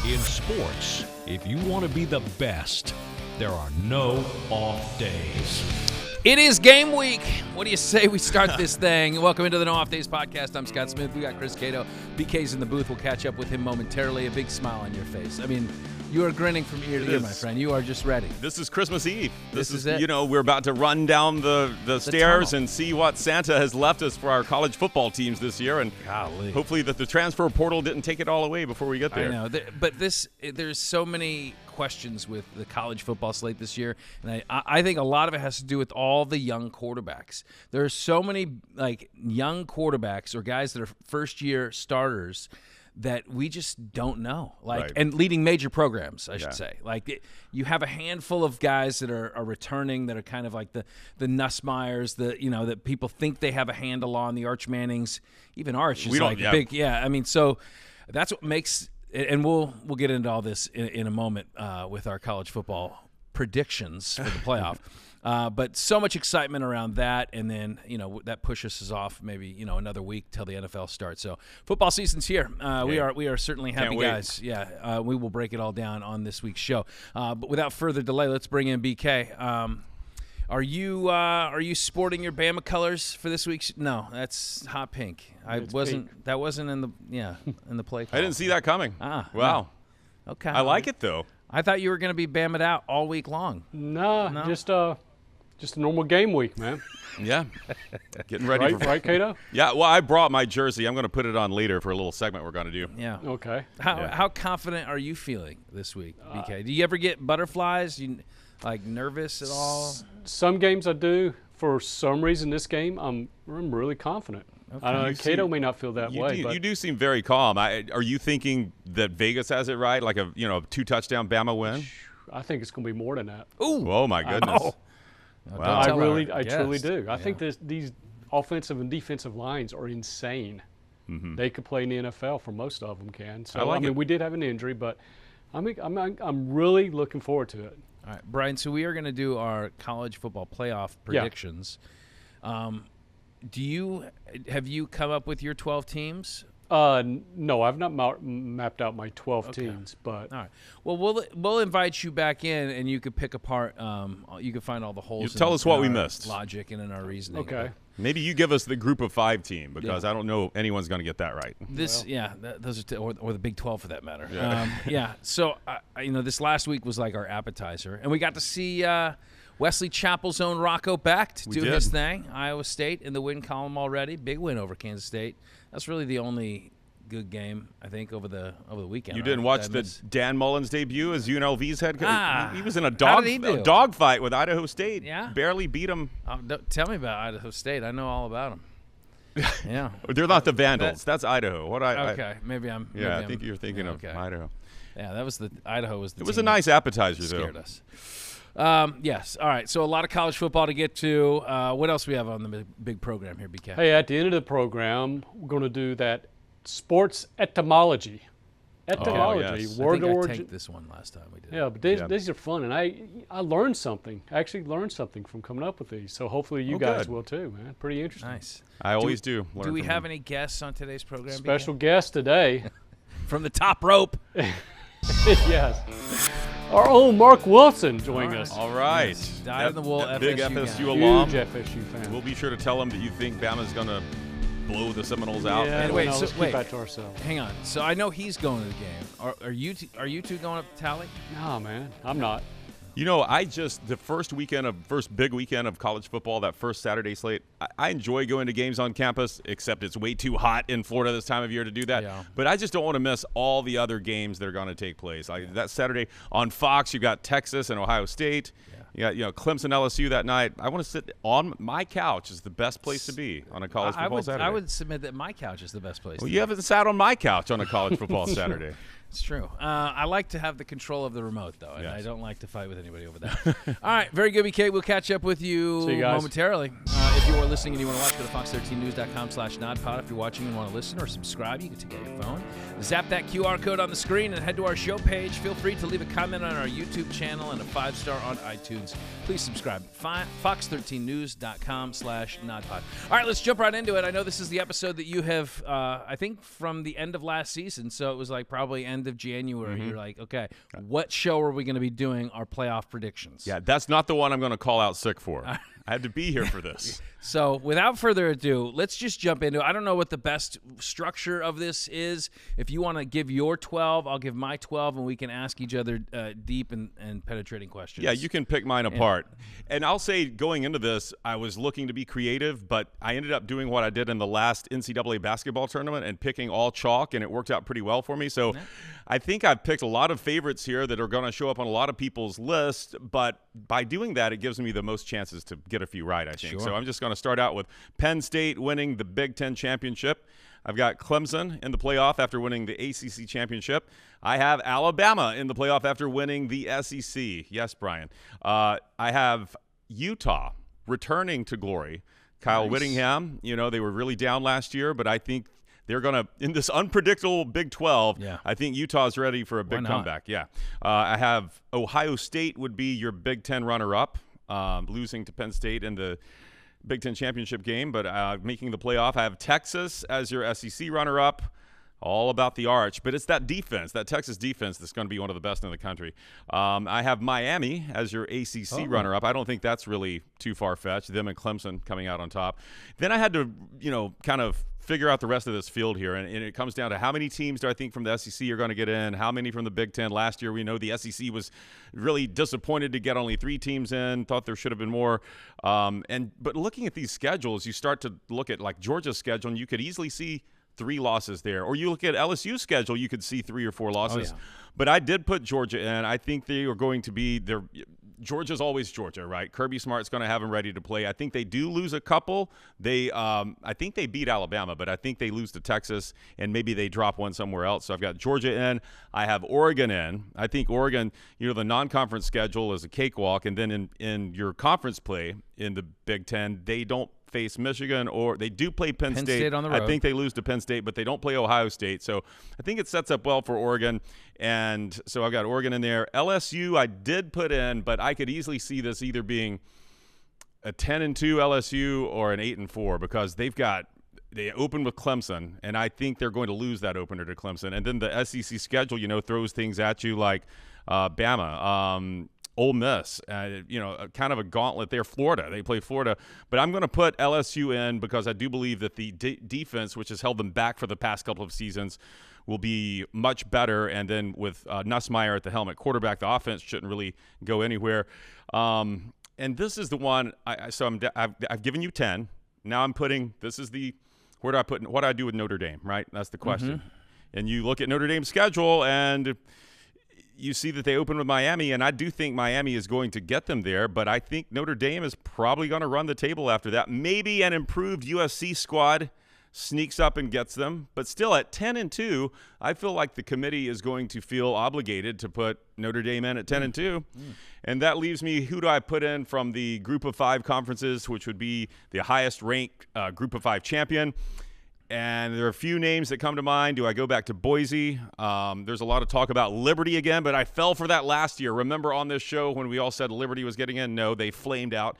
In sports, if you want to be the best, there are no off days. It is game week. What do you say we start this thing? Welcome into the No Off Days podcast. I'm Scott Smith. We got Chris Cato. BK's in the booth. We'll catch up with him momentarily. A big smile on your face. I mean, you are grinning from ear to ear, my friend. You are just ready. This is Christmas Eve. This is it. You know, we're about to run down the stairs tunnel and see what Santa has left us for our college football teams this year. And hopefully that the transfer portal didn't take it all away before we get there. I know. But there's so many questions with the college football slate this year, and I think a lot of it has to do with all the young quarterbacks. There are so many young quarterbacks or guys that are first-year starters that we just don't know, Right. and leading major programs, I should say. You have a handful of guys that are returning that are kind of like the Nussmeyers, that people think they have a handle on, the Arch Mannings, even Arch is big. Yeah, I mean, so that's what makes. And we'll get into all this in a moment with our college football predictions for the playoff. But so much excitement around that, and then that pushes us off maybe another week till the NFL starts. So football season's here. We are certainly happy guys. Yeah, we will break it all down on this week's show. But without further delay, let's bring in BK. Are you sporting your Bama colors for this week's? No, that's hot pink. Pink. That wasn't in the play call. I didn't see that coming. Wow. No. Okay. I like it though. I thought you were going to be Bammed out all week long. No, just a normal game week, man. Yeah. Getting ready right, Cato? Yeah, well, I brought my jersey. I'm going to put it on later for a little segment we're going to do. Yeah. Okay. How confident are you feeling this week, BK? Do you ever get butterflies? You nervous at all? Some games I do. For some reason, this game I'm really confident. Okay. I don't know. Cato may not feel that way. You do seem very calm. Are you thinking that Vegas has it right, like a 2-touchdown Bama win? I think it's going to be more than that. Ooh. Oh my goodness! Wow. I truly do. I think these offensive and defensive lines are insane. Mm-hmm. They could play in the NFL for most of them can. So I mean, we did have an injury, but I'm really looking forward to it. All right, Brian. So we are going to do our college football playoff predictions. Have you come up with your 12 teams? No, I've not mapped out my 12 teams, but all right. Well, we'll invite you back in, and you could pick apart. You can find all the holes. Tell us what we missed. Logic and in our reasoning. Okay. Maybe you give us the group of 5 team because I don't know anyone's going to get that right. Those are or the Big 12 for that matter. Yeah. So this last week was like our appetizer, and we got to see Wesley Chapel's own Rocco back to do his thing. Iowa State in the win column already. Big win over Kansas State. That's really the only good game, I think, over the weekend. You didn't watch the Dan Mullen's debut as UNLV's head coach? He was in a dogfight with Idaho State. Yeah? Barely beat him. Tell me about Idaho State. I know all about them. Yeah. They're not the Vandals. That's Idaho. Maybe I'm. I think you're thinking of Idaho. Yeah, that was Idaho was the It was a nice appetizer, though. Scared us. Yes. All right. So a lot of college football to get to. What else we have on the big program here, BK? Hey, at the end of the program, we're going to do that sports etymology. Etymology, word I think origin. I taped this one last time we did. Yeah, but these are fun, and I learned something. I actually learned something from coming up with these. So hopefully you guys will too, man. Pretty interesting. Nice. I always do. Do we have any guests on today's program? Special guest today. From the top rope. Yes. Our own Mark Wilson joining us. All right. Dyed-in-the-wool FSU big guy. FSU alum. Huge FSU fan. We'll be sure to tell him that you think Bama's going to blow the Seminoles out. Yeah, wait, let's keep that to ourselves. Hang on. So I know he's going to the game. Are you two going up to Tally? No, man. I'm not. You know, the first big weekend of college football, that first Saturday slate, I enjoy going to games on campus, except it's way too hot in Florida this time of year to do that. Yeah. But I just don't want to miss all the other games that are going to take place. That Saturday on Fox, you got Texas and Ohio State. Yeah. You got Clemson, LSU that night. I want to sit on my couch is the best place to be on a college football Saturday. I would submit that my couch is the best place. Well, you haven't sat on my couch on a college football Saturday. It's true. I like to have the control of the remote, though, and Yes. I don't like to fight with anybody over that. All right, very good, BK. We'll catch up with you See you guys. momentarily. If you are listening and you want to watch, go to fox13news.com/nodpod. If you're watching and want to listen or subscribe, you can take out your phone, zap that QR code on the screen, and head to our show page. Feel free to leave a comment on our YouTube channel and a 5-star on iTunes. Please subscribe. fox13news.com/nodpod. All right, let's jump right into it. I know this is the episode that you have, I think, from the end of last season, so it was like probably end of January. You're like, okay, what show are we going to be doing our playoff predictions? Yeah, that's not the one I'm going to call out sick for. I had to be here for this. So without further ado, let's just jump into it. I don't know what the best structure of this is. If you want to give your 12, I'll give my 12, and we can ask each other deep and penetrating questions. Yeah, you can pick mine apart. And I'll say going into this, I was looking to be creative, but I ended up doing what I did in the last NCAA basketball tournament and picking all chalk, and it worked out pretty well for me. So I think I've picked a lot of favorites here that are going to show up on a lot of people's lists, but by doing that, it gives me the most chances to get a few right, I think. Sure. So I'm just going to start out with Penn State winning the Big Ten championship. I've got Clemson in the playoff after winning the ACC championship. I have Alabama in the playoff after winning the SEC. Yes, Brian. I have Utah returning to glory. Kyle Whittingham, they were really down last year, but I think they're going to, in this unpredictable Big 12, I think Utah's ready for a big comeback. Yeah. I have Ohio State would be your Big Ten runner-up, losing to Penn State in the Big Ten championship game, but making the playoff. I have Texas as your SEC runner-up. All about the arch, but it's that defense, that Texas defense, that's going to be one of the best in the country. I have Miami as your ACC runner-up. I don't think that's really too far-fetched, them and Clemson coming out on top. Then I had to, kind of figure out the rest of this field here, and it comes down to how many teams do I think from the SEC are going to get in, how many from the Big Ten. Last year we know the SEC was really disappointed to get only 3 teams in, thought there should have been more. But looking at these schedules, you start to look at like Georgia's schedule, and you could easily see 3 losses there. Or you look at LSU's schedule, you could see 3 or 4 losses. But I did put Georgia in. I think they are going to be – Georgia's always Georgia, right? Kirby Smart's going to have them ready to play. I think they do lose a couple. I think they beat Alabama, but I think they lose to Texas, and maybe they drop one somewhere else. So I've got Georgia in. I have Oregon in. I think Oregon, the non-conference schedule is a cakewalk, and then in your conference play in the Big Ten, they don't face Michigan, or they do play Penn State on the road. I think they lose to Penn State, but they don't play Ohio State. So I think it sets up well for Oregon. And so I've got Oregon in there. LSU I did put in, but I could easily see this either being a 10-2 LSU or an 8-4 because they open with Clemson, and I think they're going to lose that opener to Clemson. And then the SEC schedule, throws things at you like Bama, Ole Miss, kind of a gauntlet there. Florida, they play Florida. But I'm going to put LSU in because I do believe that the defense, which has held them back for the past couple of seasons, will be much better. And then with Nussmeier at the helm at quarterback, the offense shouldn't really go anywhere. And this is the one. I've given you 10. Now I'm putting. This is the. Where do I put? What do I do with Notre Dame? Right. That's the question. And you look at Notre Dame's schedule and you see that they open with Miami, and I do think Miami is going to get them there, but I think Notre Dame is probably going to run the table after that. Maybe an improved USC squad sneaks up and gets them, but still at 10-2, I feel like the committee is going to feel obligated to put Notre Dame in at 10-2. And that leaves me, who do I put in from the Group of 5 conferences, which would be the highest-ranked Group of 5 champion? And there are a few names that come to mind. Do I go back to Boise? There's a lot of talk about Liberty again, but I fell for that last year. Remember on this show when we all said Liberty was getting in? No, they flamed out.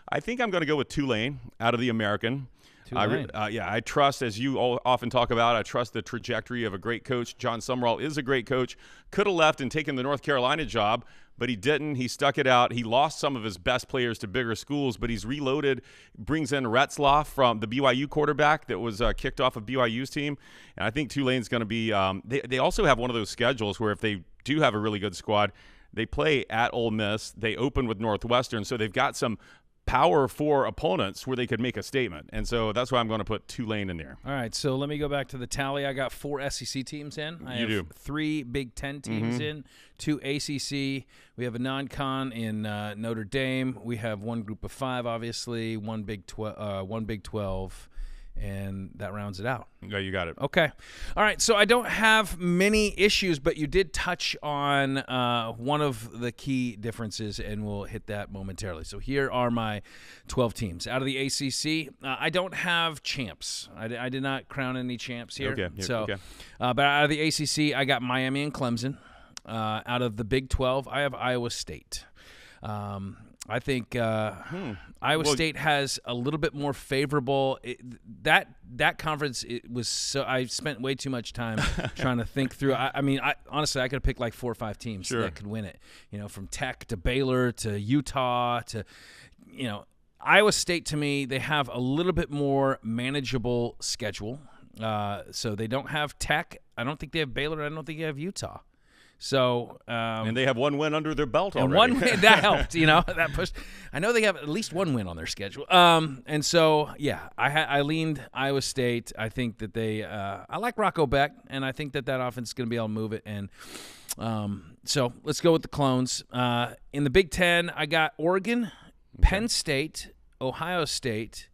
I think I'm going to go with Tulane out of the American. I trust, as you all often talk about, I trust the trajectory of a great coach. John Sumrall is a great coach. Could have left and taken the North Carolina job, but he didn't. He stuck it out. He lost some of his best players to bigger schools, but he's reloaded, brings in Retzlaff from the BYU quarterback that was kicked off of BYU's team. And I think Tulane's going to be they also have one of those schedules where if they do have a really good squad, they play at Ole Miss. They open with Northwestern, so they've got some Power 4 opponents where they could make a statement. And so that's why I'm going to put Tulane in there. All right, so let me go back to the tally. I got 4 SEC teams in. I have 3 Big Ten teams in, 2 ACC. We have a non-con in Notre Dame. We have 1 Group of 5, obviously, 1 Big 12, And that rounds it out. Yeah, you got it. Okay. All right. So I don't have many issues, but you did touch on one of the key differences, and we'll hit that momentarily. So here are my 12 teams. Out of the ACC, I don't have champs. I did not crown any champs here. Okay. But out of the ACC, I got Miami and Clemson. Out of the Big 12, I have Iowa State. I think Iowa State has a little bit more favorable. That conference, it was so. I spent way too much time trying to think through. I mean, honestly, I could have picked like 4 or 5 teams that could win it. From Tech to Baylor to Utah to, Iowa State. To me, they have a little bit more manageable schedule. So they don't have Tech. I don't think they have Baylor. I don't think they have Utah. So and they have 1 win under their belt already. And 1 win that helped, that pushed. I know they have at least 1 win on their schedule. And so I leaned Iowa State. I think that they I like Rocco Beck, and I think that offense is going to be able to move it. And so let's go with the Clones. In the Big Ten, I got Oregon, Penn State, Ohio State,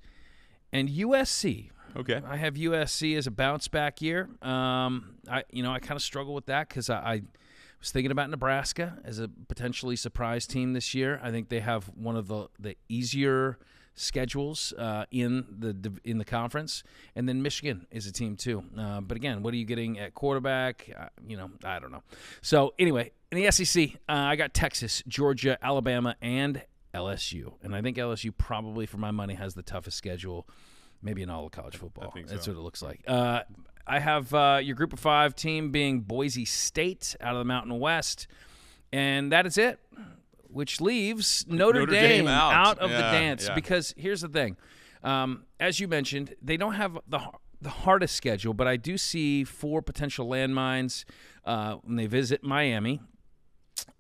and USC. Okay. I have USC as a bounce back year. I kind of struggle with that because I was thinking about Nebraska as a potentially surprise team this year. I think they have one of the easier schedules in the conference, and then Michigan is a team too. But again, what are you getting at quarterback? I don't know. So anyway, in the SEC, I got Texas, Georgia, Alabama, and LSU, and I think LSU probably, for my money, has the toughest schedule. Maybe in all of college football. I think so. That's what it looks like. I have your Group of 5 team being Boise State out of the Mountain West, and that is it, which leaves Notre Dame out of the dance. Yeah. Because here's the thing. As you mentioned, they don't have the hardest schedule, but I do see 4 potential landmines when they visit Miami.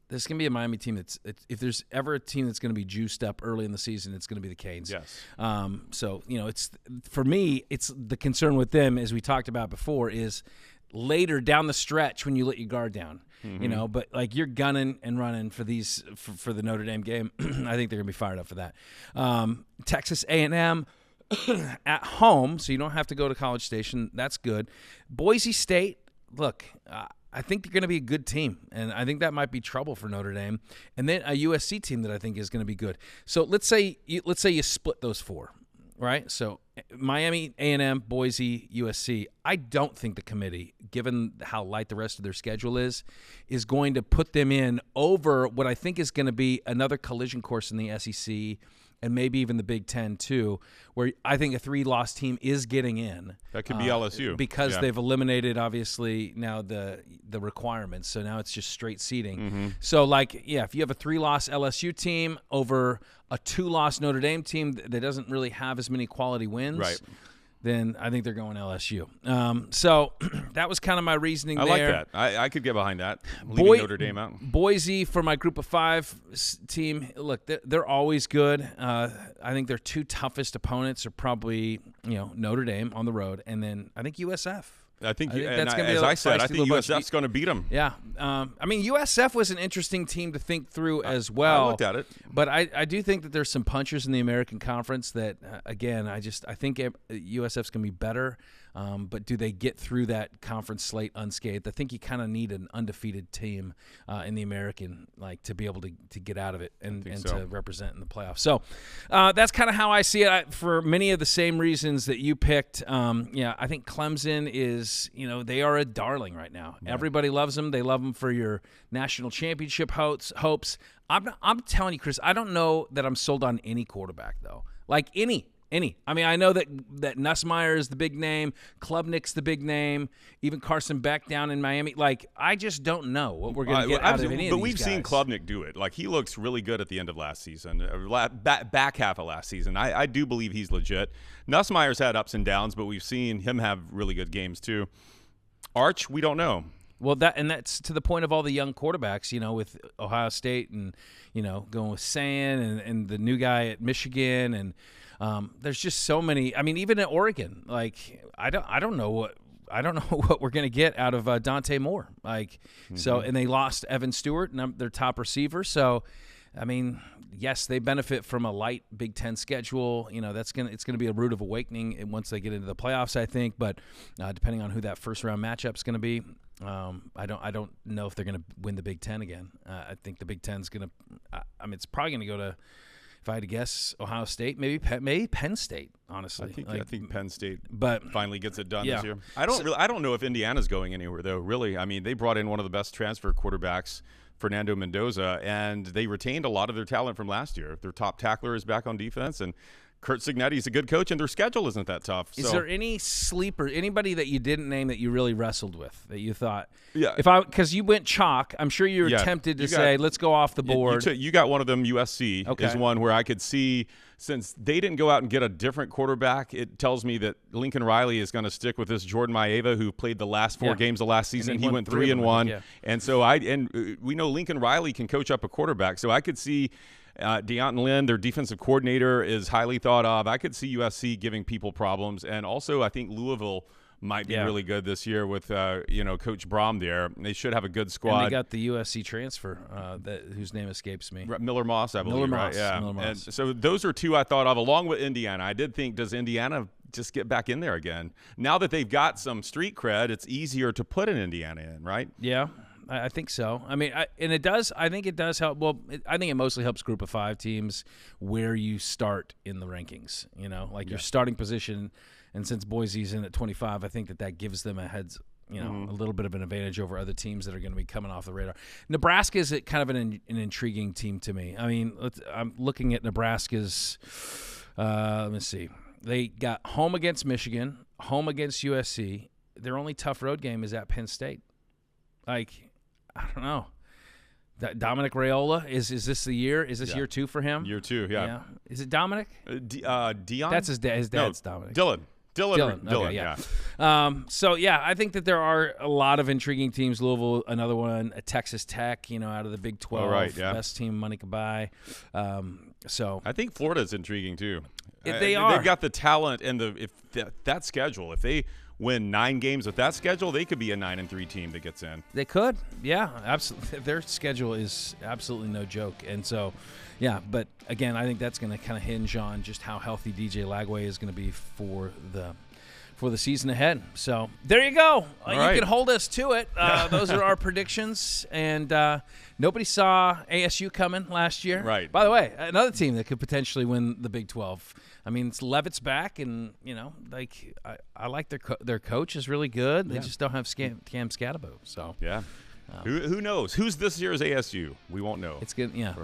There's going to be a Miami team if there's ever a team that's going to be juiced up early in the season, it's going to be the Canes. Yes. So, it's for me, it's the concern with them, as we talked about before, is later down the stretch when you let your guard down. Mm-hmm. But like you're gunning and running for these for the Notre Dame game. I think they're going to be fired up for that. Texas A&M at home, so you don't have to go to College Station. That's good. Boise State, look, I think they're going to be a good team, and I think that might be trouble for Notre Dame. And then a USC team that I think is going to be good. So let's say you split those 4, right? So Miami, A&M, Boise, USC. I don't think the committee, given how light the rest of their schedule is going to put them in over what I think is going to be another collision course in the SEC and maybe even the Big Ten too, where I think a 3-loss team is getting in. That could be LSU. Because they've eliminated, obviously, now the requirements. So now it's just straight seeding. Mm-hmm. So, if you have a 3-loss LSU team over a 2-loss Notre Dame team that doesn't really have as many quality wins, right, then I think they're going LSU. So that was kind of my reasoning there. I like that. I could get behind that, leaving Notre Dame out. Boise, for my Group of 5 team, look, they're always good. I think their 2 toughest opponents are probably Notre Dame on the road, and then I think USF. I think that's going to be as I said, I think USF's going to beat them. Yeah. USF was an interesting team to think through as well. I looked at it. But I do think that there's some punchers in the American Conference that, again, I think USF's going to be better. But do they get through that conference slate unscathed? I think you kind of need an undefeated team in the American, to be able to get out of it and to represent in the playoffs. So that's kind of how I see it. For many of the same reasons that you picked, I think Clemson is, they are a darling right now. Yeah. Everybody loves them. They love them for your national championship hopes. I'm telling you, Chris, I don't know that I'm sold on any quarterback, though. Any. I know that Nussmeier is the big name, Klubnik's the big name, even Carson Beck down in Miami. I just don't know what we're going to get out of any of these guys. But we've seen Klubnik do it. He looks really good at the end of last season, back half of last season. I do believe he's legit. Nussmeier's had ups and downs, but we've seen him have really good games too. Arch, we don't know. Well, that's to the point of all the young quarterbacks, with Ohio State and, going with San and the new guy at Michigan and there's just so many. Even at Oregon, I don't know what we're going to get out of Dante Moore. So, and they lost Evan Stewart, their top receiver. So, I mean, yes, they benefit from a light Big Ten schedule. You know, it's gonna be a rude awakening once they get into the playoffs, I think. But depending on who that first round matchup is going to be, I don't know if they're going to win the Big Ten again. I think the Big Ten's going to. I mean, it's probably going to go to. If I had to guess, Ohio State, maybe Penn State. Honestly, I think Penn State but finally gets it done this year. I don't know if Indiana's going anywhere though. Really, I mean, they brought in one of the best transfer quarterbacks, Fernando Mendoza, and they retained a lot of their talent from last year. Their top tackler is back on defense, and Kurt Cignetti's a good coach, and their schedule isn't that tough. Is there any sleeper, anybody that you didn't name that you really wrestled with, that you thought, yeah, because you went chalk, I'm sure you were tempted to say, let's go off the board. You got one of them. USC is one where I could see, since they didn't go out and get a different quarterback, it tells me that Lincoln Riley is going to stick with this Jordan Maeva, who played the last 4 games of last season. He went 3-1, and so we know Lincoln Riley can coach up a quarterback, so I could see. Deonton Lynn, their defensive coordinator, is highly thought of. I could see USC giving people problems, and also I think Louisville might be really good this year with Coach Brom there. They should have a good squad. And they got the USC transfer whose name escapes me. Miller Moss, I believe. Miller Moss. Moss. And so those are 2 I thought of, along with Indiana. I did think, does Indiana just get back in there again? Now that they've got some street cred, it's easier to put an Indiana in, right? Yeah. I think so. I mean, and it does. I think it does help. Well, I think it mostly helps Group of 5 teams where you start in the rankings. You know, like your starting position. And since Boise's in at 25, I think that gives them a little bit of an advantage over other teams that are going to be coming off the radar. Nebraska is kind of an intriguing team to me. I mean, I'm looking at Nebraska's. Let me see. They got home against Michigan, home against USC. Their only tough road game is at Penn State. Like. I don't know. Dominic Raiola, is this the year? Is this year 2 for him? Year 2, yeah. Is it Dominic? Dion? That's his dad. His dad's Dominic. Dylan. Okay, yeah. So, I think that there are a lot of intriguing teams. Louisville, another one. Texas Tech, out of the Big 12. Best team money could buy. So I think Florida's intriguing, too. They are. They've got the talent and that schedule. If they win 9 games with that schedule, they could be a 9-3 team that gets in. They could, yeah, absolutely. Their schedule is absolutely no joke, and so, But again, I think that's going to kind of hinge on just how healthy DJ Lagway is going to be for the season ahead. So there you go. You can hold us to it. Those are our predictions, and nobody saw ASU coming last year. Right. By the way, another team that could potentially win the Big 12. I mean, Levitt's back, and I like their coach is really good. They just don't have Cam Scatterbo. So who knows? Who's this year's ASU? We won't know. It's good. Yeah,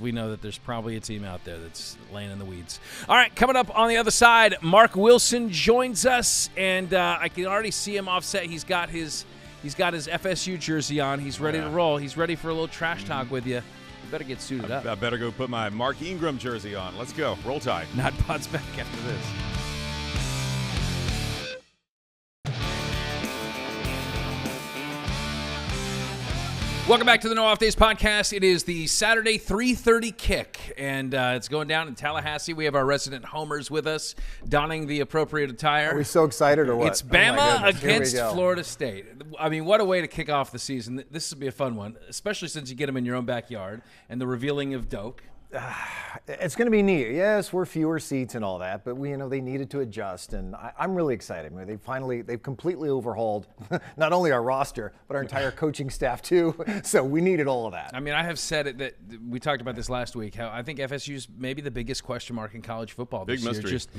we know that there's probably a team out there that's laying in the weeds. All right, coming up on the other side, Mark Wilson joins us, and I can already see him offset. He's got his FSU jersey on. He's ready to roll. He's ready for a little trash talk with you. Better get suited up. I better go put my Mark Ingram jersey on. Let's go. Roll Tide. Nodpod's back after this. Welcome back to the No Off Days podcast. It is the Saturday 3:30 kick, and it's going down in Tallahassee. We have our resident homers with us, donning the appropriate attire. Are we so excited or what? It's Bama against Florida State. I mean, what a way to kick off the season. This will be a fun one, especially since you get them in your own backyard and the revealing of Doak. It's going to be neat. Yes, we're fewer seats and all that, but they needed to adjust, and I'm really excited. I mean, they've completely overhauled not only our roster, but our entire coaching staff too. So we needed all of that. I mean, I have said it that we talked about this last week. How I think FSU's maybe the biggest question mark in college football this year. Big mystery. Just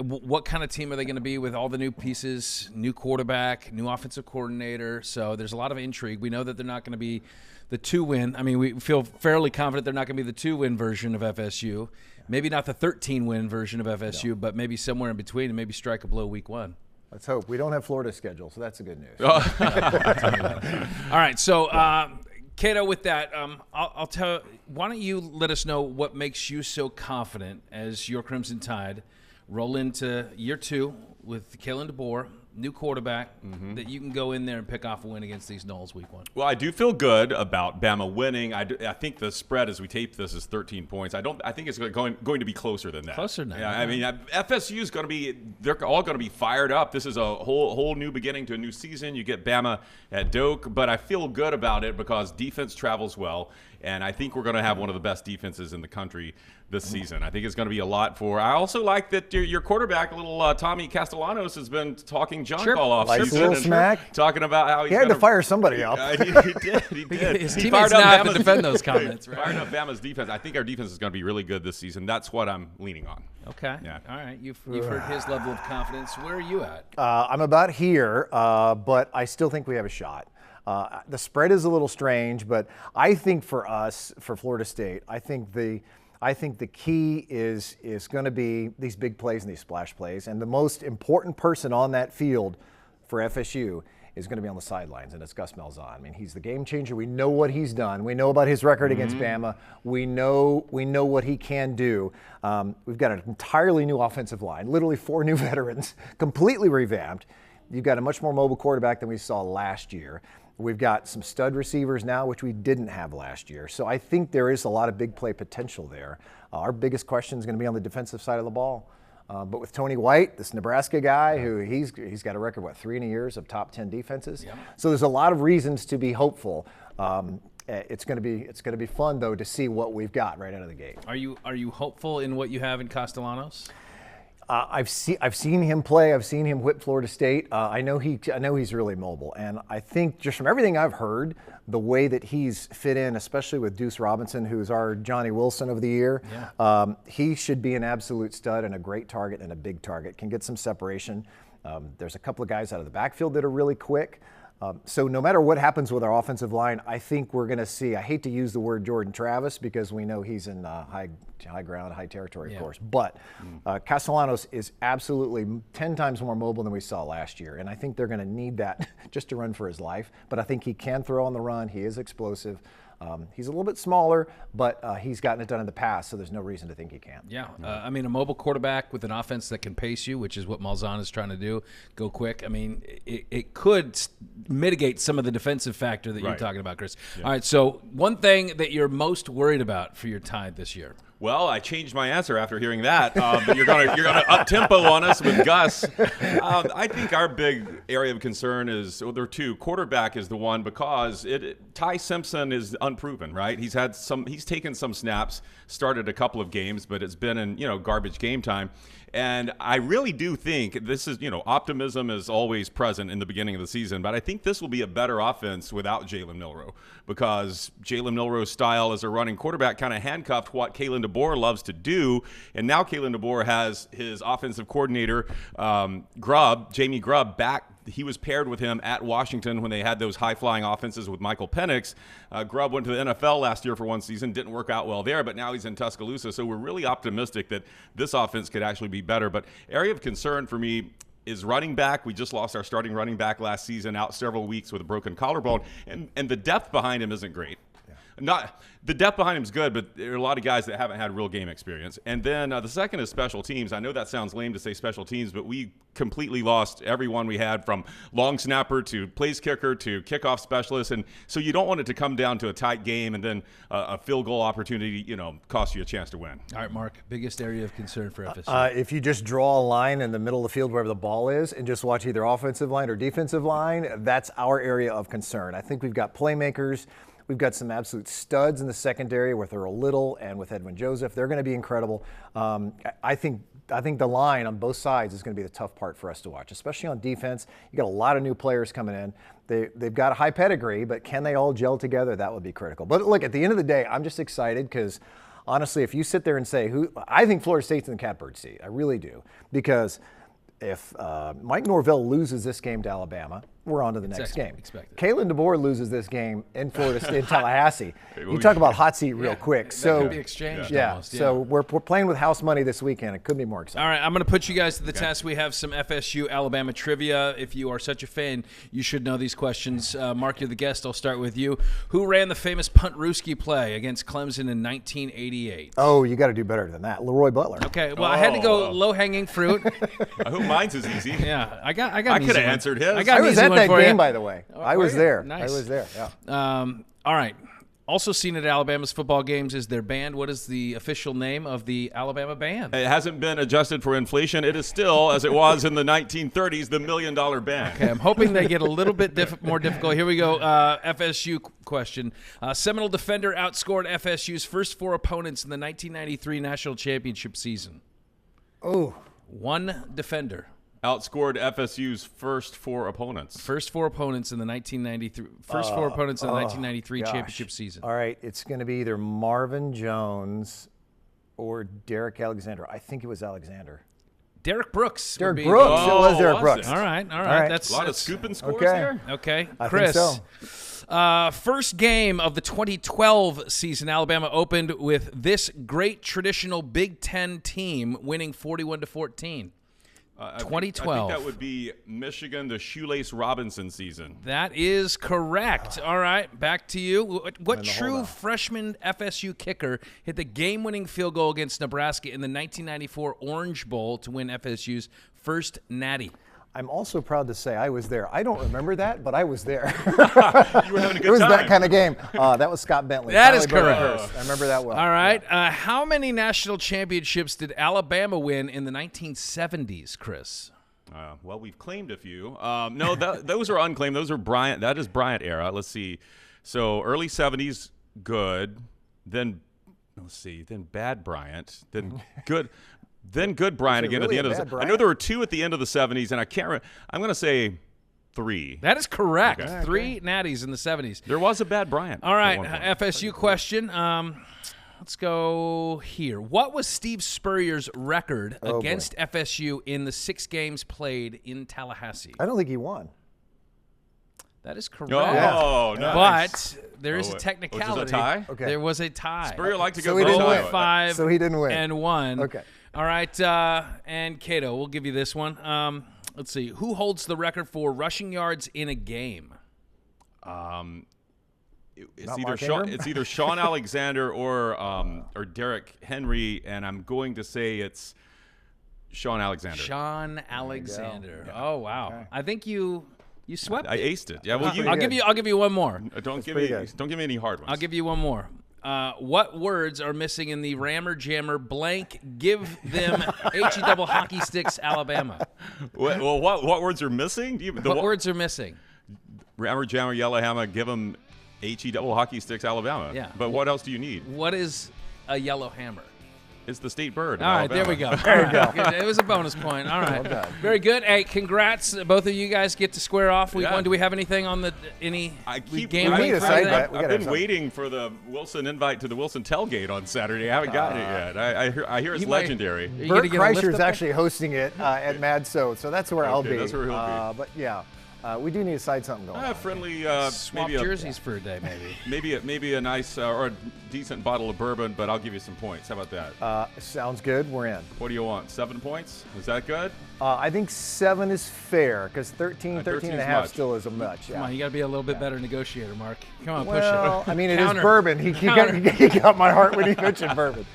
what kind of team are they going to be with all the new pieces, new quarterback, new offensive coordinator? So there's a lot of intrigue. We know that they're not going to be the 2-win. I mean, we feel fairly confident they're not going to be the 2-win version of FSU. Maybe not the 13-win version of FSU, but maybe somewhere in between, and maybe strike a blow week 1. Let's hope. We don't have Florida's schedule, so that's the good news. All right, so Cato, with that, I'll tell. Why don't you let us know what makes you so confident as your Crimson Tide roll into year 2 with Kalen DeBoer, new quarterback, that you can go in there and pick off a win against these Noles week 1? Well, I do feel good about Bama winning. I think the spread as we tape this is 13 points. I think it's going to be closer than that. Closer than that. Yeah, I mean, FSU is going to be. They're all going to be fired up. This is a whole new beginning to a new season. You get Bama at Doak, but I feel good about it because defense travels well, and I think we're going to have one of the best defenses in the country this season. I think it's going to be a lot for. I also like that your quarterback, little Tommy Castellanos, has been talking junk all off Like season. a little smack. Talking about how He had to fire somebody up. He did. His He teammates fired up now have to Bama's- defend those comments, right? Fired up Bama's defense. I think our defense is going to be really good this season. That's what I'm leaning on. Okay. Yeah. All right. You've heard his level of confidence. Where are you at? I'm about here, but I still think we have a shot. The spread is a little strange, but I think for us, for Florida State, I think the key is going to be these big plays and these splash plays. And the most important person on that field for FSU is going to be on the sidelines, and it's Gus Malzahn. I mean, he's the game changer. We know what he's done. We know about his record against Bama. We know what he can do. We've got an entirely new offensive line, literally 4 new veterans, completely revamped. You've got a much more mobile quarterback than we saw last year. We've got some stud receivers now, which we didn't have last year. So I think there is a lot of big play potential there. Our biggest question is going to be on the defensive side of the ball. But with Tony White, this Nebraska guy, who he's got a record, 3 in a year of top 10 defenses. Yeah. So there's a lot of reasons to be hopeful. It's going to be fun though to see what we've got right out of the gate. Are you hopeful in what you have in Castellanos? I've seen him play. I've seen him whip Florida State. I know he's really mobile, and I think just from everything I've heard, the way that he's fit in, especially with Deuce Robinson, who's our Johnny Wilson of the year, he should be an absolute stud and a great target and a big target. Can get some separation. There's a couple of guys out of the backfield that are really quick. So no matter what happens with our offensive line, I think we're going to see, I hate to use the word Jordan Travis because we know he's in high ground, high territory, of course. But Castellanos is absolutely 10 times more mobile than we saw last year. And I think they're going to need that just to run for his life. But I think he can throw on the run. He is explosive. He's a little bit smaller, but he's gotten it done in the past, so there's no reason to think he can't. Yeah, I mean, a mobile quarterback with an offense that can pace you, which is what Malzahn is trying to do, go quick. I mean, it could mitigate some of the defensive factor that you're talking about, Chris. Yeah. All right, so one thing that you're most worried about for your Tide this year? Well, I changed my answer after hearing that. But you're gonna up tempo on us with Gus. I think our big area of concern is there are 2. Quarterback is the one because Ty Simpson is unproven, right? He's taken some snaps, started a couple of games, but it's been in garbage game time. And I really do think this is, optimism is always present in the beginning of the season, but I think this will be a better offense without Jalen Milroe because Jalen Milroe's style as a running quarterback kind of handcuffed what Kalen DeBoer loves to do. And now Kalen DeBoer has his offensive coordinator, Jamie Grubb, back. He was paired with him at Washington when they had those high-flying offenses with Michael Penix. Grubb went to the NFL last year for one season, didn't work out well there, but now he's in Tuscaloosa. So we're really optimistic that this offense could actually be better. But area of concern for me is running back. We just lost our starting running back last season, out several weeks with a broken collarbone, and the depth behind him isn't great. The depth behind him is good, but there are a lot of guys that haven't had real game experience. And then the second is special teams. I know that sounds lame to say special teams, but we completely lost everyone we had from long snapper to place kicker to kickoff specialist. And so you don't want it to come down to a tight game and then a field goal opportunity, cost you a chance to win. All right, Mark, biggest area of concern for FSU? If you just draw a line in the middle of the field wherever the ball is and just watch either offensive line or defensive line, that's our area of concern. I think we've got playmakers. We've got some absolute studs in the secondary with Earl Little and with Edwin Joseph. They're going to be incredible. I think the line on both sides is going to be the tough part for us to watch, especially on defense. You got a lot of new players coming in. They've got a high pedigree, but can they all gel together? That would be critical. But look, at the end of the day, I'm just excited because honestly, if you sit there and say I think Florida State's in the catbird seat. I really do, because if Mike Norvell loses this game to Alabama, we're on to the next game. Expected. Kalen DeBoer loses this game in Florida State, in Tallahassee. You talk about hot seat real quick. That could be exchanged almost. Yeah. So we're playing with house money this weekend. It could be more exciting. All right, I'm going to put you guys to the test. We have some FSU Alabama trivia. If you are such a fan, you should know these questions. Mark, you're the guest. I'll start with you. Who ran the famous punt-Ruski play against Clemson in 1988? Oh, you got to do better than that. Leroy Butler. Okay, well, I had to go low-hanging fruit. I hope mine's is easy. Yeah, I got. I could have answered his. I was at that game, by the way. Oh, I was there. Nice. I was there. Yeah. All right. Also seen at Alabama's football games is their band. What is the official name of the Alabama band? It hasn't been adjusted for inflation. It is still, as it was in the 1930s, the $1 Million Band. Okay, I'm hoping they get a little bit more difficult. Here we go. FSU question. Seminole defender outscored FSU's first 4 opponents in the 1993 national championship season. Oh. One defender. Outscored FSU's first 4 opponents. First 4 opponents in the 1993. First 4 opponents in the 1993 championship season. All right, it's going to be either Marvin Jones or Derek Alexander. I think it was Alexander. Derek Brooks. Derek Brooks. It was Derek was Brooks. it? All right. That's A lot of scooping scores Okay. there. Okay, I Chris. think so. First game of the 2012 season, Alabama opened with this great traditional Big Ten team winning 41-14. 2012. I think that would be Michigan, the Shoelace Robinson season. That is correct. All right, back to you. What true freshman FSU kicker hit the game-winning field goal against Nebraska in the 1994 Orange Bowl to win FSU's first natty? I'm also proud to say I was there. I don't remember that, but I was there. You were having a good It was time. that kind of game. That was Scott Bentley. That is Tyler correct. Burkhurst. I remember that well. All right. How many national championships did Alabama win in the 1970s, Chris? Well, we've claimed a few. No, those are unclaimed. Those are Bryant. That is Bryant era. Let's see. So early 70s, good. Then, let's see. Then bad Bryant. Then good. Then good Bryant again really at the end of the. I know there were 2 at the end of the 70s, and I can't remember. I'm going to say 3. That is correct. Okay. 3 natties in the 70s. There was a bad Bryant. All right, at one point. FSU question. Let's go here. What was Steve Spurrier's record against FSU in the 6 games played in Tallahassee? I don't think he won. That is correct. Oh, nice. But there is a technicality. Was it a tie? Okay. There was a tie. Spurrier liked to go So he didn't win. 5 So he didn't win. and 1. Okay. All right, and Cato, we'll give you this one. Let's see. Who holds the record for rushing yards in a game? It's either Sean Alexander or Derek Henry, and I'm going to say it's Sean Alexander. Sean Alexander. Yeah. Oh wow! Okay. I think you swept. I aced it. Yeah. Well, I'll give you one more. Don't give me any hard ones. I'll give you one more. What words are missing in the Rammer Jammer blank? Give them HE double hockey sticks Alabama. Well, what words are missing? What words are missing? Rammer Jammer Yellowhammer. Give them HE double hockey sticks Alabama. Yeah. But what else do you need? What is a yellow hammer? It's the state bird. All right, there we go. There we go. It was a bonus point. All right. Well Very good. Hey, congrats. Both of you guys get to square off week 1. Do we have anything on the game week? We need a side bet. I've been waiting for the Wilson invite to the Wilson tailgate on Saturday. I haven't gotten it yet. I hear it's legendary. Bert Kreischer is actually hosting it at Mad So that's where I'll be. That's where he'll be. But yeah. We do need to side something going on. Friendly, swap jerseys for a day, maybe. Maybe a nice or a decent bottle of bourbon, but I'll give you some points. How about that? Sounds good. We're in. What do you want? 7 points? Is that good? I think 7 is fair because 13 and a half still is a much. Yeah. Come on, you got to be a little bit better negotiator, Mark. Come on, push it. Well, I mean, it is bourbon. He got my heart when he mentioned bourbon.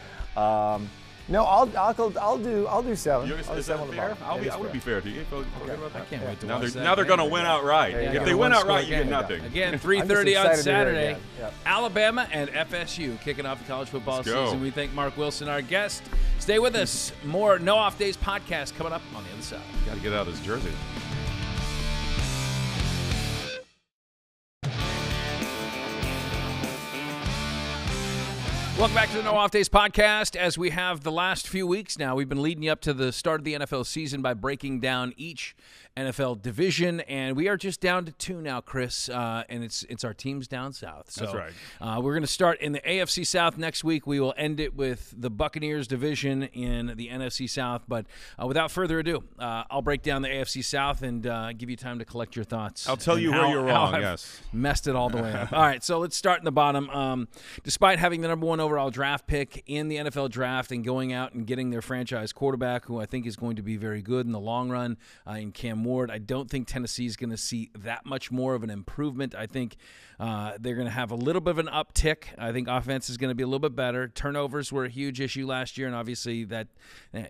No, I'll do 7. Is that fair? I want to be fair to you. I can't wait to watch that. Now they're going to win outright. If they win outright, you get nothing. Again, 3:30 on Saturday. Alabama and FSU kicking off the college football season. We thank Mark Wilson, our guest. Stay with us. More No Off Days podcast coming up on the other side. Got to get out of this jersey. Welcome back to the No Off Days podcast. As we have the last few weeks now, we've been leading you up to the start of the NFL season by breaking down each NFL division, and we are just down to 2 now, Chris, and it's our teams down south. So, That's right. We're going to start in the AFC South next week. We will end it with the Buccaneers division in the NFC South, but without further ado, I'll break down the AFC South and give you time to collect your thoughts. I'll tell you where you're wrong, yes. Messed it all the way up. All right, so let's start in the bottom. Despite having the number 1 overall draft pick in the NFL draft and going out and getting their franchise quarterback, who I think is going to be very good in the long run, in Cam Ward, I don't think Tennessee is going to see that much more of an improvement. I think they're going to have a little bit of an uptick. I think offense is going to be a little bit better. Turnovers were a huge issue last year, and obviously that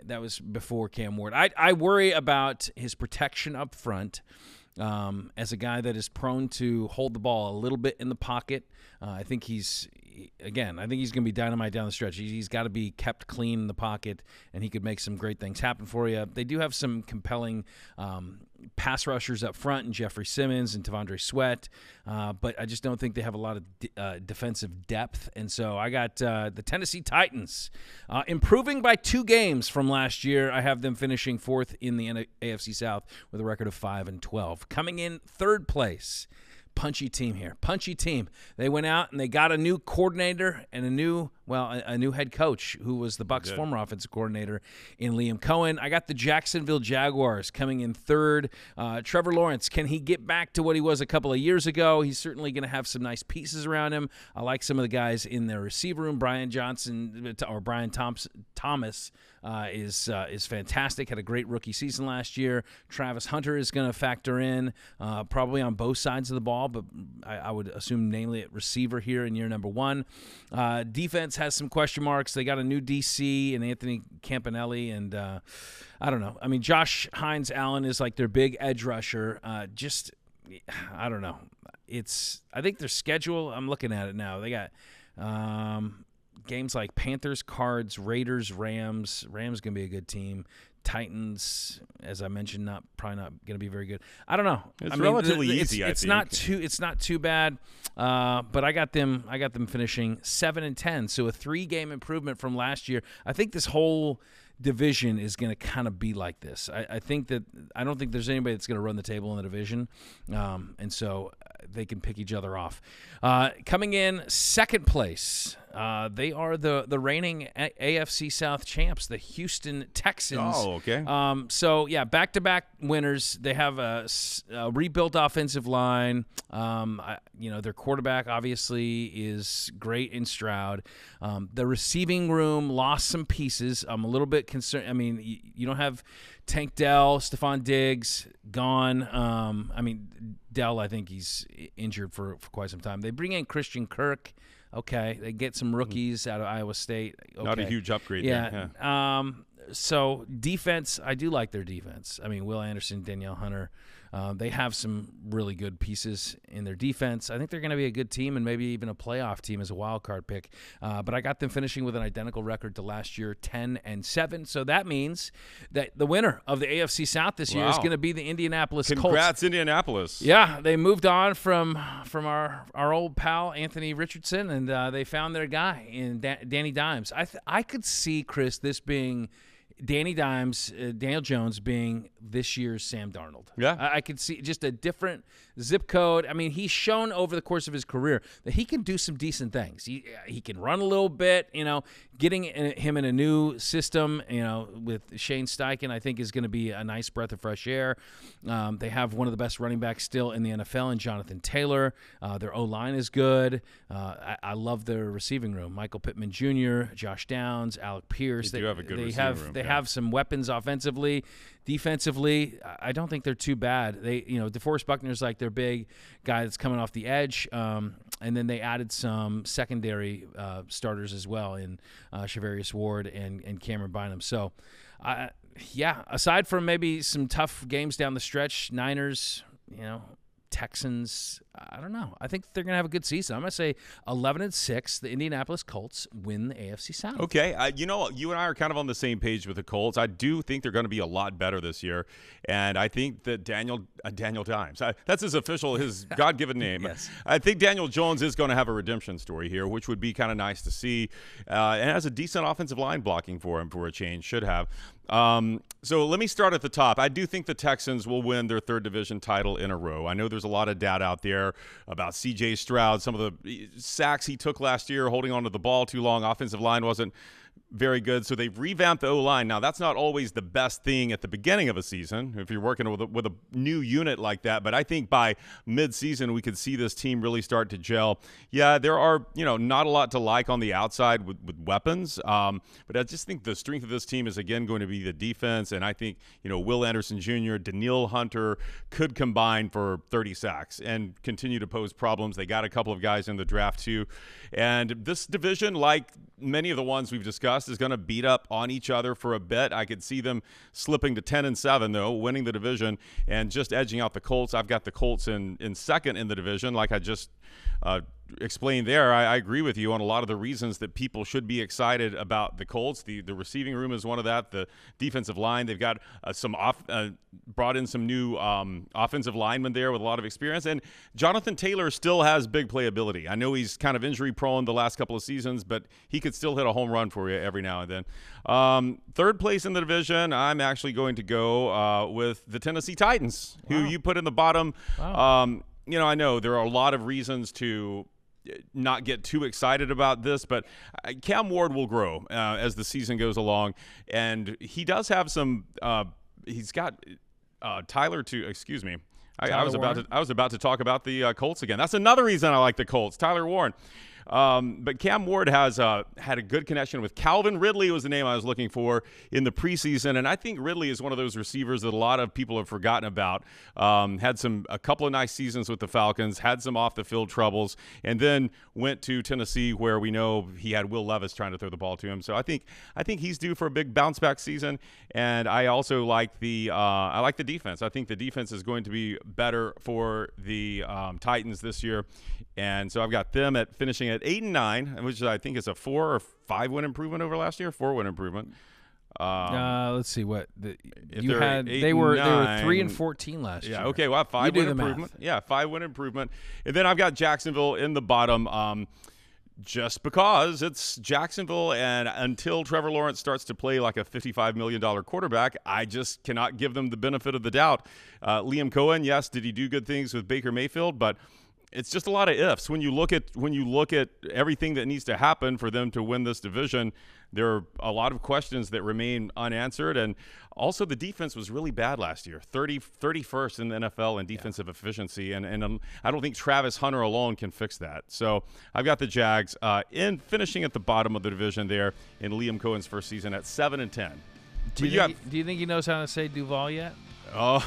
was before Cam Ward. I worry about his protection up front. As a guy that is prone to hold the ball a little bit in the pocket, I think he's going to be dynamite down the stretch. He's got to be kept clean in the pocket, and he could make some great things happen for you. They do have some compelling pass rushers up front, and Jeffrey Simmons and Tavondre Sweat, but I just don't think they have a lot of defensive depth. And so I got the Tennessee Titans improving by 2 games from last year. I have them finishing 4th in the AFC South with a record of 5-12. Coming in 3rd place. Punchy team here. Punchy team. They went out and they got a new coordinator and a new head coach who was the Bucs' former offensive coordinator in Liam Cohen. I got the Jacksonville Jaguars coming in 3rd. Trevor Lawrence, can he get back to what he was a couple of years ago? He's certainly going to have some nice pieces around him. I like some of the guys in their receiver room. Brian Thomas is fantastic. Had a great rookie season last year. Travis Hunter is going to factor in probably on both sides of the ball, but I would assume mainly at receiver here in year number 1. Defense has some question marks. They got a new DC and Anthony Campanelli, and I don't know. I mean, Josh Hines-Allen is like their big edge rusher. I don't know. I think their schedule, I'm looking at it now. They got games like Panthers, Cards, Raiders, Rams. Rams going to be a good team. Titans, as I mentioned, probably not going to be very good. I don't know. It's relatively easy. It's not too bad. But I got them finishing 7-10, so a 3-game improvement from last year. I think this whole division is going to kind of be like this. I don't think there's anybody that's going to run the table in the division, and so they can pick each other off. Coming in 2nd place, they are the reigning AFC South champs, the Houston Texans. Oh, okay. So, yeah, back-to-back winners. They have a rebuilt offensive line. Their quarterback obviously is great in Stroud. The receiving room lost some pieces. I'm a little bit concerned. I mean, you don't have Tank Dell, Stephon Diggs gone. Dell, I think he's injured for quite some time. They bring in Christian Kirk. Okay, they get some rookies out of Iowa State. Okay. Not a huge upgrade there. Yeah. So defense, I do like their defense. I mean, Will Anderson, Danielle Hunter, they have some really good pieces in their defense. I think they're going to be a good team and maybe even a playoff team as a wild card pick. But I got them finishing with an identical record to last year, 10-7. So that means that the winner of the AFC South this year is going to be the Indianapolis Colts. Congrats, Indianapolis. Yeah, they moved on from our old pal Anthony Richardson, and they found their guy in Danny Dimes. I could see, Chris, this being Danny Dimes, Daniel Jones being this year's Sam Darnold. Yeah. I could see just a different zip code. I mean, he's shown over the course of his career that he can do some decent things. He can run a little bit, getting him in a new system, with Shane Steichen, I think is going to be a nice breath of fresh air. They have one of the best running backs still in the NFL in Jonathan Taylor. Their O-line is good. I love their receiving room. Michael Pittman Jr., Josh Downs, Alec Pierce. They do have a good receiving room. They have some weapons offensively. Defensively, I don't think they're too bad. DeForest Buckner's like their big guy that's coming off the edge, and then they added some secondary starters as well in Shavarius Ward and Cameron Bynum. So, aside from maybe some tough games down the stretch, Niners, Texans, I don't know. I think they're going to have a good season. I'm going to say 11-6. The Indianapolis Colts win the AFC South. Okay. You and I are kind of on the same page with the Colts. I do think they're going to be a lot better this year. And I think that Daniel Dimes, that's his God-given name. Yes. I think Daniel Jones is going to have a redemption story here, which would be kind of nice to see. And has a decent offensive line blocking for him for a change. Should have. So let me start at the top. I do think the Texans will win their third division title in a row. I know there's a lot of data out there about C.J. Stroud, some of the sacks he took last year, holding onto the ball too long. Offensive line wasn't very good, so they've revamped the O-line. Now, that's not always the best thing at the beginning of a season if you're working with a new unit like that, but I think by mid-season we could see this team really start to gel. Yeah, there are, not a lot to like on the outside with weapons, but I just think the strength of this team is, again, going to be the defense, and I think, Will Anderson Jr., Danielle Hunter could combine for 30 sacks and continue to pose problems. They got a couple of guys in the draft, too, and this division, like many of the ones we've discussed, is going to beat up on each other for a bit. I could see them slipping to 10-7, though, winning the division and just edging out the Colts. I've got the Colts in second in the division, like I just explained there. I agree with you on a lot of the reasons that people should be excited about the Colts. The receiving room is one of that. The defensive line, they've got brought in some new offensive linemen there with a lot of experience. And Jonathan Taylor still has big playability. I know he's kind of injury prone the last couple of seasons, but he could still hit a home run for you every now and then. Third place in the division, I'm actually going to go with the Tennessee Titans, who you put in the bottom. Wow. I know there are a lot of reasons to not get too excited about this, but Cam Ward will grow as the season goes along, and he does have some. He's got Tyler to excuse me. I was about to talk about the Colts again. That's another reason I like the Colts. Tyler Warren. But Cam Ward has had a good connection with Calvin Ridley was the name I was looking for in the preseason, and I think Ridley is one of those receivers that a lot of people have forgotten about. Had a couple of nice seasons with the Falcons, had some off-the-field troubles, and then went to Tennessee where we know he had Will Levis trying to throw the ball to him. So I think he's due for a big bounce-back season, and I also like the defense. I think the defense is going to be better for the Titans this year, and so I've got them at finishing at 8-9, which I think is a 4 or 5 win improvement over last year. 4 win improvement. Let's see what you had. They were 3-14 last year. Yeah. Okay. Well, 5 win improvement. Yeah, 5 win improvement. And then I've got Jacksonville in the bottom. Just because it's Jacksonville, and until Trevor Lawrence starts to play like a $55 million quarterback, I just cannot give them the benefit of the doubt. Liam Cohen, yes, did he do good things with Baker Mayfield? But it's just a lot of ifs. When you look at everything that needs to happen for them to win this division, there are a lot of questions that remain unanswered. And also the defense was really bad last year, 31st in the NFL in defensive efficiency. And I don't think Travis Hunter alone can fix that. So I've got the Jags in finishing at the bottom of the division there in Liam Cohen's first season at 7-10. Do you think he knows how to say Duval yet? Oh,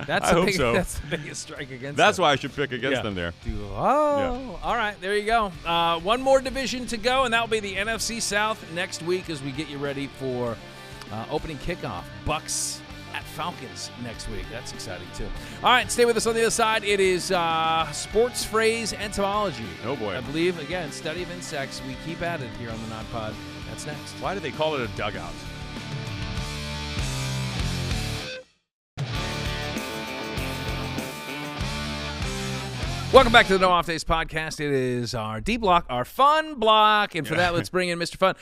That's I hope so. That's the biggest strike against That's them. why I should pick against them there. All right, there you go. One more division to go, and that will be the NFC South next week as we get you ready for opening kickoff. Bucks at Falcons next week. That's exciting, too. All right, stay with us on the other side. It is sports phrase entomology. Oh, boy. I believe, again, study of insects. We keep at it here on the nodpod. That's next. Why do they call it a dugout? Welcome back to the No Off Days podcast. It is our D block, our fun block, and for that, let's bring in Mr. Fun.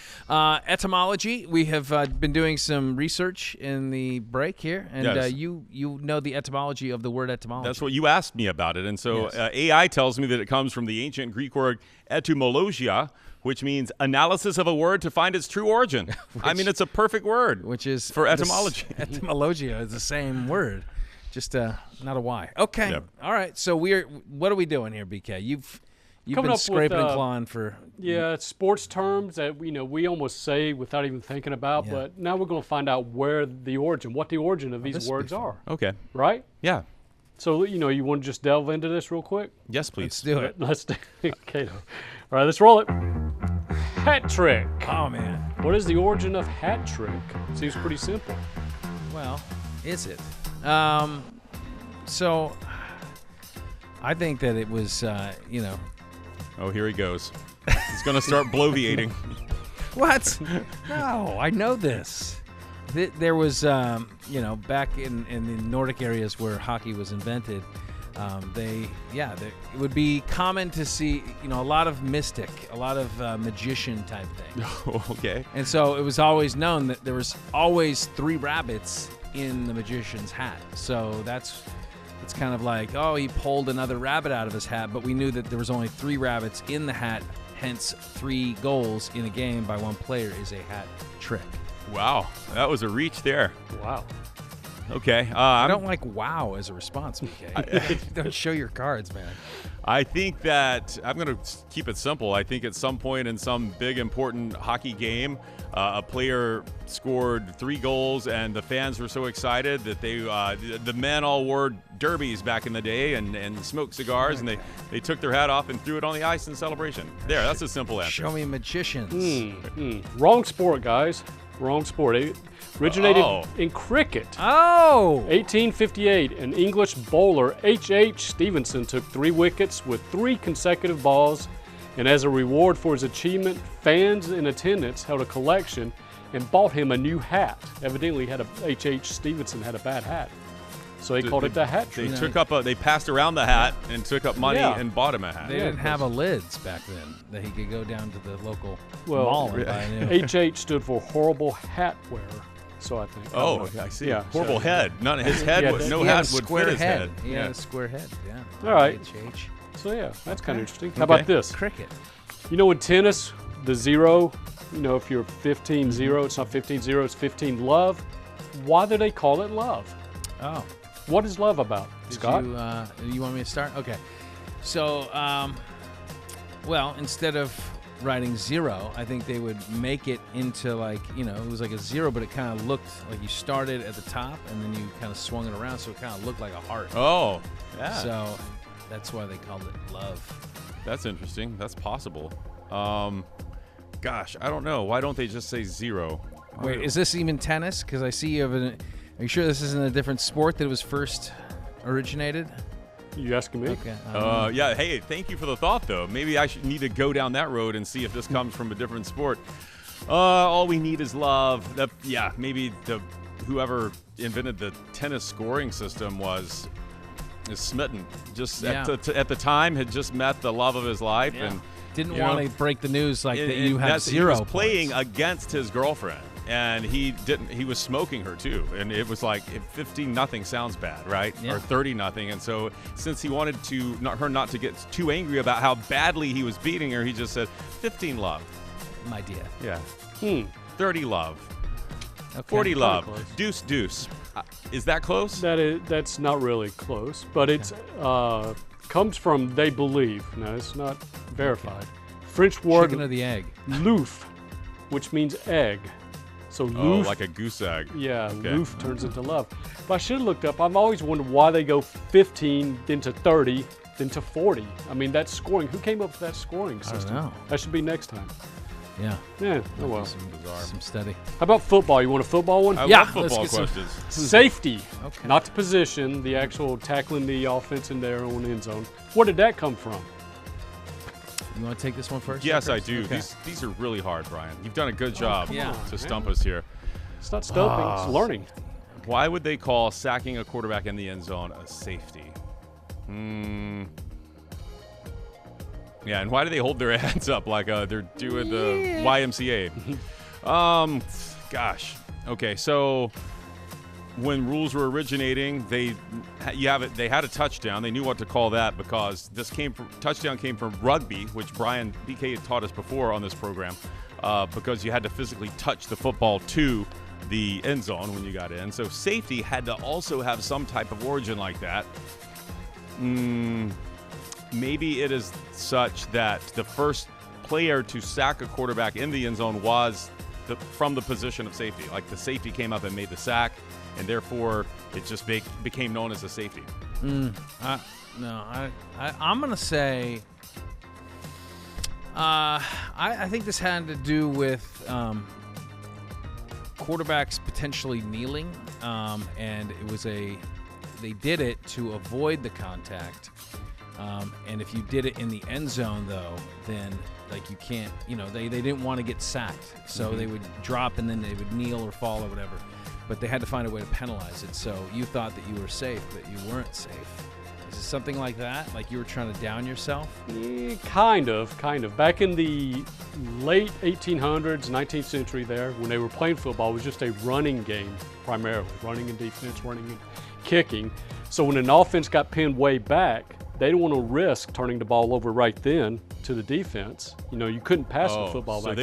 Etymology. We have been doing some research in the break here, and yes. You know the etymology of the word etymology. That's what you asked me about it, and so Yes. AI tells me that it comes from the ancient Greek word etymologia, which means analysis of a word to find its true origin. I mean, it's a perfect word, which is for etymology. Etymologia is the same word. Just not a Y. Okay. Yep. All right. So what are we doing here, BK? You've Coming been up scraping with, and clawing for sports terms that we almost say without even thinking about, but now we're going to find out what the origin of these words are. Okay. Right? Yeah. So you want to just delve into this real quick? Yes, please. Let's do it. Let's do it. Cato. All right, let's roll it. Hat trick. Oh man. What is the origin of hat trick? Seems pretty simple. Well, is it? So I think that it was, Oh, here he goes. He's going to start bloviating. What? No, I know this. There was, back in the Nordic areas where hockey was invented, it would be common to see, a lot of mystic, a lot of magician type thing. Okay. And so it was always known that there was always 3 rabbits in the magician's hat. So it's kind of like, oh, he pulled another rabbit out of his hat, but we knew that there was only 3 rabbits in the hat, hence 3 goals in a game by one player is a hat trick. Wow, that was a reach there. Wow. Okay. I don't like wow as a response, BK. Don't show your cards, man. I think that I'm going to keep it simple. I think at some point in some big important hockey game, a player scored 3 goals, and the fans were so excited that the men all wore derbies back in the day and smoked cigars, and they took their hat off and threw it on the ice in celebration. There, that's a simple answer. Show me magicians. Wrong sport, guys. Wrong sport. It originated in cricket. Oh! 1858, an English bowler, H.H. Stevenson, took 3 wickets with 3 consecutive balls, and as a reward for his achievement, fans in attendance held a collection and bought him a new hat. Evidently, H.H. Stevenson had a bad hat, so they called it the hat trick. They passed around the hat and took up money and bought him a hat. They didn't have a lids back then that he could go down to the local mall and buy a new. H.H. stood for horrible hat wearer. So I think. Oh, I see. Yeah, horrible head. None of his head. No hat would fit his head. He had a square head. Yeah. All right. H. So yeah, that's kind of interesting. How about this? Cricket. In tennis, the 0. If you're 15-0, it's not 15-0. It's 15 love. Why do they call it love? Oh. What is love about, Scott? You want me to start? Okay. So, instead of writing 0, I think they would make it into it was like a 0, but it kind of looked like you started at the top and then you kind of swung it around, so it kind of looked like a heart. Oh, yeah. So that's why they called it love. That's interesting. That's possible. Gosh, I don't know. Why don't they just say 0? Wait, is this even tennis? Because I see you have Are you sure this isn't a different sport that it was first originated? You asking me? Okay. Yeah. Hey, thank you for the thought, though. Maybe I should need to go down that road and see if this comes from a different sport. All we need is love. Maybe whoever invented the tennis scoring system is smitten. Just at the time had just met the love of his life and didn't want to break the news that you had 0 He was points. playing against his girlfriend. And he was smoking her too, and it was like 15-0 sounds bad, right? Yeah. Or 30-0. And so since he wanted her not to get too angry about how badly he was beating her, he just said 15 love, my dear. Yeah. 30 love, Okay. 40 love, close. deuce deuce. Is that close? That's not really close, but it's comes from they believe. Now it's not verified. French word Chicken or the egg? "louf," which means egg. So loof, like a goose egg. yeah, Okay. loof turns into love. But I should have looked up. I've always wondered why they go 15, then to 30, then to 40. I mean, that's scoring. Who came up with that scoring system? know. That should be next time. Yeah. Yeah. Oh well. Some study. How about football? You want a football one? I Yeah, love let's football get some- questions. Safety, Okay. not the position, the actual tackling the offense in their own end zone. Where did that come from? You want to take this one first? Yes, I Chris? do. Okay. These are really hard, Brian. You've done a good job come on, to stump us here. It's not stumping, it's learning. Why would they call sacking a quarterback in the end zone a safety? Yeah, and why do they hold their hands up like they're doing the YMCA? Gosh. Okay, so when rules were originating, they had a touchdown. They knew what to call that because touchdown came from rugby, which Brian BK taught us before on this program, because you had to physically touch the football to the end zone when you got in. So safety had to also have some type of origin like that. Maybe it is such that the first player to sack a quarterback in the end zone was from the position of safety. Like the safety came up and made the sack, and therefore it just became known as a safety. I'm going to say I think this had to do with quarterbacks potentially kneeling, and they did it to avoid the contact And if you did it in the end zone, though, then like you can't, they didn't want to get sacked. So they would drop and then they would kneel or fall or whatever. But they had to find a way to penalize it. So you thought that you were safe, but you weren't safe. Is it something like that? Like you were trying to down yourself? Kind of. Back in the late 1800s, 19th century there, when they were playing football, it was just a running game primarily. Running and defense, running and kicking. So when an offense got pinned way back, they didn't want to risk turning the ball over right then to the defense. You couldn't pass the football back then. So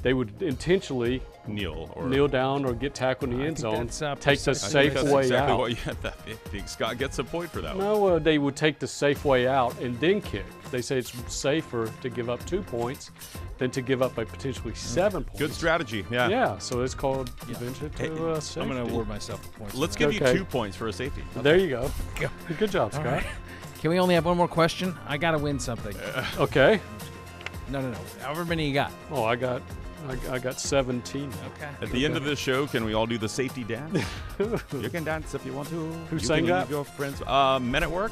they would intentionally kneel down or get tackled in the end zone. Take the safe way out. Exactly what you had. That Big Scott gets a point for that one. No, they would take the safe way out and then kick. They say it's safer to give up 2 points than to give up a potentially 7 points. Good strategy. Yeah. Yeah. So it's called venture to safety. I'm going to award myself a point. Let's give you 2 points for a safety. There you go. Good job, Scott. Right. Can we only have one more question? I got to win something. Okay. No. However many you got. Oh, I got 17. Okay. At the end of this show, can we all do the safety dance? You can dance if you want to. Who sang that? Your friends. Men at Work.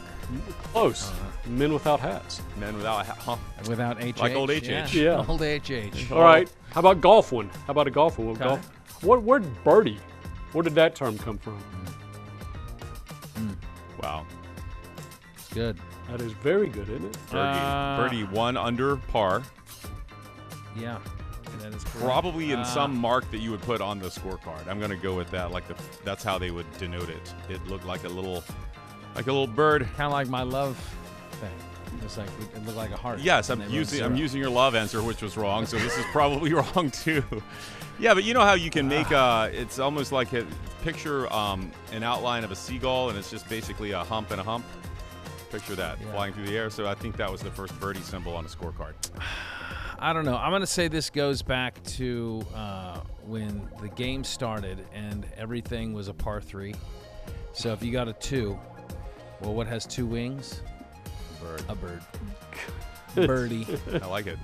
Close. Men Without Hats. Men Without Hats. Huh? Without HH. Like old HH. Yeah. Old HH. All right. How about golf one? How about a golf one? Okay. Golf. Where did birdie? Where did that term come from? Wow. It's good. That is very good, isn't it? Birdie 1 under par. Yeah. That is correct. Probably in some mark that you would put on the scorecard. I'm going to go with that. That's how they would denote it. It looked like a little bird. Kind of like my love thing. It's like it looked like a heart. Yes, I'm using your love answer, which was wrong. So this is probably wrong too. Yeah, but you know how you can make it's almost like picture an outline of a seagull, and it's just basically a hump and a hump. Picture that flying through the air. So I think that was the first birdie symbol on a scorecard. I don't know. I'm going to say this goes back to when the game started and everything was a par 3. So if you got a 2, well, what has 2 wings? A bird. Birdie. I like it.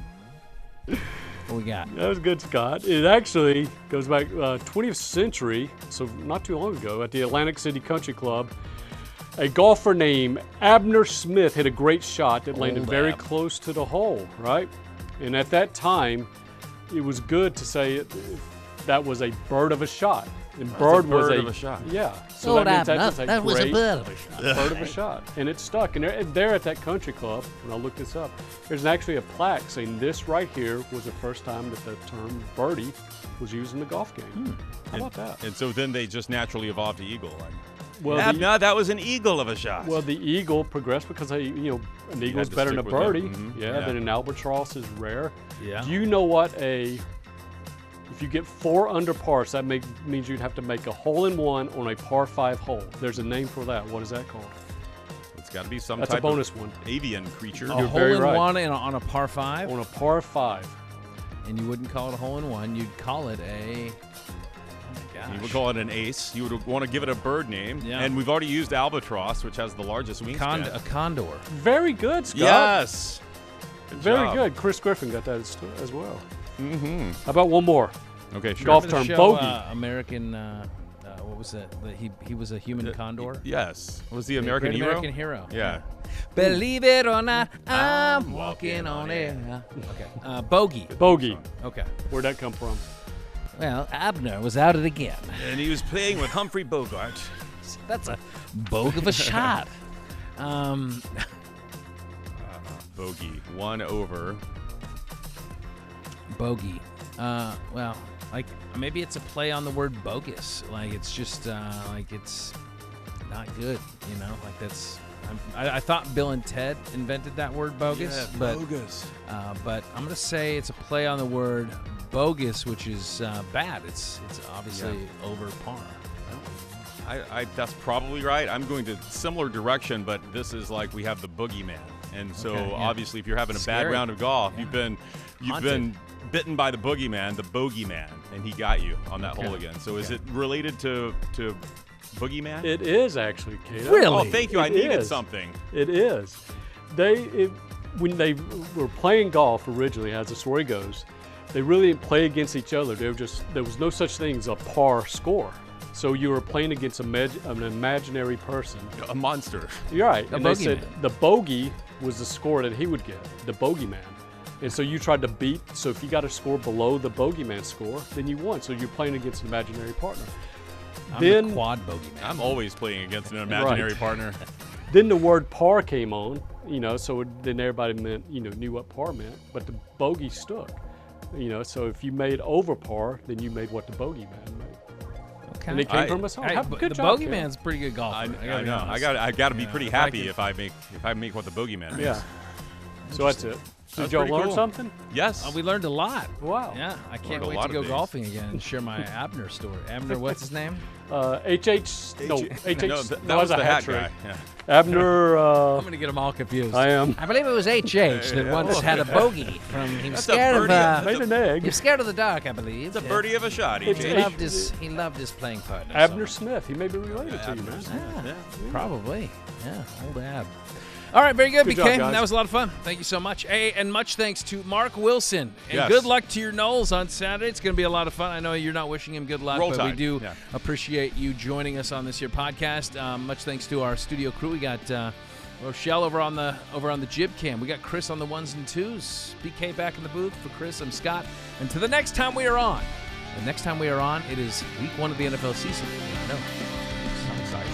What we got? That was good, Scott. It actually goes back 20th century, so not too long ago, at the Atlantic City Country Club. A golfer named Abner Smith hit a great shot that landed very close to the hole, right? And at that time, it was good to say that was a bird of a shot. And bird was of a shot. Yeah. So that means that was a bird of a shot. Bird of a shot. And it stuck. And there at that country club, and I'll look this up, there's actually a plaque saying this right here was the first time that the term birdie was used in the golf game. How about that? And so then they just naturally evolved to eagle. Well, that was an eagle of a shot. Well, the eagle progressed because an eagle is better than a birdie. Than an albatross is rare. Yeah. Do you know what if you get 4 under par, so that means you'd have to make a hole-in-one on a par 5 hole. There's a name for that. What is that called? It's got to be some That's type a bonus of one. avian creature. A hole-in-one on a par 5? On a par 5. And you wouldn't call it a hole-in-one. You'd call it a... You would call it an ace. You would want to give it a bird name. Yeah. And we've already used albatross, which has the largest wingspan. A condor. Very good, Scott. Yes. Very good. Chris Griffin got that as well. Mm-hmm. How about one more? Okay, sure. Golf term, bogey. American, what was that? He was a human condor? Yes. Was the American hero? American hero. Yeah. Believe it or not, I'm walking on air. Okay. Bogey. Bogey. Okay. Where'd that come from? Well, Abner was at it again. And he was playing with Humphrey Bogart. That's a bogue of a shot. Bogey. 1 over. Bogey. Well, like maybe it's a play on the word bogus. Like it's just like it's not good. Like that's. I thought Bill and Ted invented that word bogus, but bogus. But I'm gonna say it's a play on the word bogus, which is bad. It's obviously over par. That's probably right. I'm going to similar direction, but this is like we have the boogeyman, and so obviously if you're having a bad round of golf, you've been bitten by the boogeyman, the bogeyman, and he got you on that hole again. So is it related to boogeyman? It is actually, Cato. Really? Oh, thank you. I needed something. It is. When they were playing golf originally, as the story goes, they really didn't play against each other. There was no such thing as a par score. So you were playing against an imaginary person. A monster. You're right. A And they bogeyman. said the bogey was the score that he would get, the bogeyman. And so you tried to beat, so if you got a score below the bogeyman score, then you won. So you're playing against an imaginary partner. I'm Then- the quad bogeyman. I'm always playing against an imaginary Right. partner. Then the word par came on, so then everybody knew what par meant, but the bogey stuck. So if you made over par, then you made what the bogeyman made. Okay. And it came from a song. Hey, Good the job, bogeyman's a pretty good golfer. I gotta be know. honest. I got to be pretty if I happy could- if I make what the bogeyman makes. Yeah. So that's it. Did That's y'all pretty learn cool. something? Yes. We learned a lot. Wow. Yeah, I can't Learned a wait lot to go of things. golfing again and share my Abner story. Abner, what's his name? HH. No, HH. No, that was was a the hat hat trick. guy. Yeah. Abner. I'm going to get them all confused. I am. I believe it was HH that once had a bogey from he was That's a scared of birdie. That's Made a- an egg. he was scared of the dark, I believe. It's a birdie of a shot, It's EJ. He loved his playing partner. Abner so Smith. He may be related to you, man. much. Yeah, probably. Yeah, old Ab. All right, very good, Good BK. job, guys. That was a lot of fun. Thank you so much. Hey, and much thanks to Mark Wilson. And Yes. good luck to your Knowles on Saturday. It's going to be a lot of fun. I know you're not wishing him good luck, Roll but we Tide. do Yeah. appreciate you joining us on this here podcast. Much thanks to our studio crew. We got Rochelle over on the jib cam. We got Chris on the ones and twos. BK back in the booth. For Chris, I'm Scott. And to the next time we are on. The next time we are on, it is week 1 of the NFL season. I know. I'm excited.